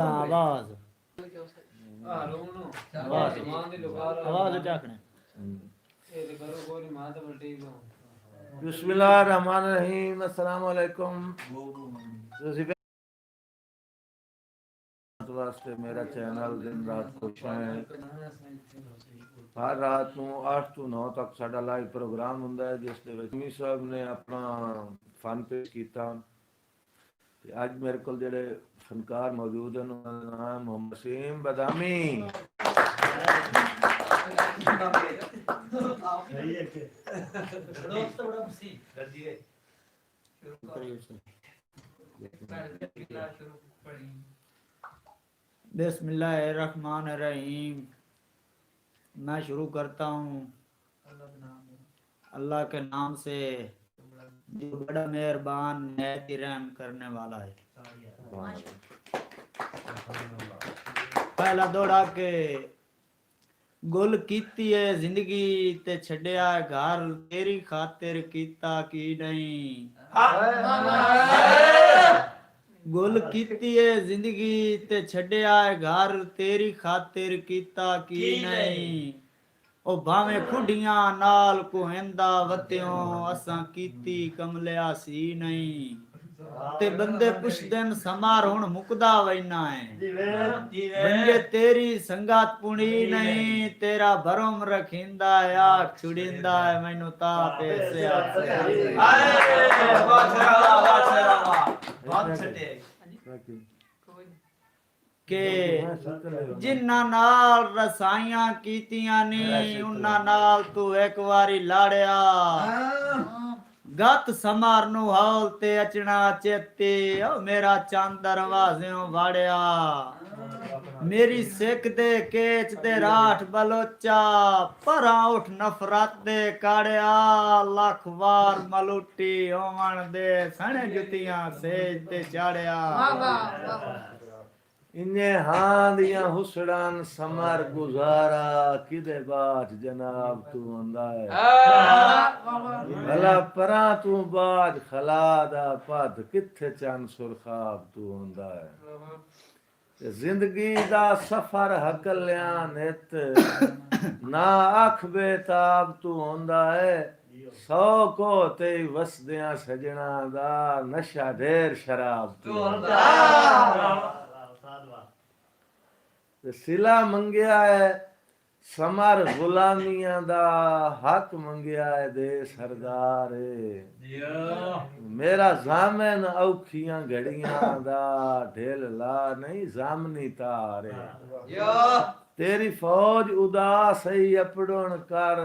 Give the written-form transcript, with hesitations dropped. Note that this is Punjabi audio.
آواز آواز چاکنے بسم اللہ الرحمن الرحیم السلام علیکم واسطے میرا چینل دن رات خوش ہیں ہر رات نو 8 تو 9 تک ساڈا لائیو پروگرام ہوندا ہے جس دے وچ می صاحب نے اپنا فن پیش کیتا تے اج میرے کول جڑے فنکار موجود ہیں انہاں دا نام محمد وسیم بدامی بسم اللہ الرحمن الرحیم میں شروع کرتا ہوں اللہ کے نام سے جو بڑا مہربان نہایت رحم کرنے والا ہے۔ پہلا دوڑا کے گل کیتی ہے زندگی تے چھڈیا ہے گھر تیری خاطر کیتا کی نہیں گل کیتی ہے زندگی تے چھڈیا ہے گھر تیری خاطر کیتا کی نہیں او بھاویں کھڈیاں نال کوہندا وتیوں اساں کیتی کملیا سی نہیں تے بندے پچھدن سمار ہن مکدا وینا ہے بندے تیری سنگات پونی نہیں تیرا بھرم رکھیندا ہے آکھ چھڑیندا ہے مینوں تا پیسے کہ جنہاں نال رسائیاں کیتیاں نی انہاں نال تو ایک واری لاڑیا گت سمارنو ہال تے اچنا چیتی او میرا چاند دروازیوں واڑیا میری سکھ دے کیچ دے راٹھ بلوچا پراں اٹھ نفرت دے کاڑیا لکھ وار ملوٹی ہومن دے سنے جتیاں سیج تے چاڑیا انہیں ہاں دیاں حسڑان سمر گزارا کدے باج جناب تو ہوندا ہے بھلا پراں تو باج خلا دا پد کتھے چن سرخاب تو ہوندا ہے زندگی دا سفر ہکلیاں نت نہ اکھ بے تاب تو ہوندا ہے 100 کو تے وسدیاں سجنا دا نشہ ڈھیر شراب تو ہوندا ہے سلا منگیا ہے سمر غلامیاں دا حق منگیا ہے دے سردار میرا زامن اوکھیاں گھڑیاں دا ڈھیل لا نہیں زامنی تارے تیری فوج اداس ہی اپڑن کر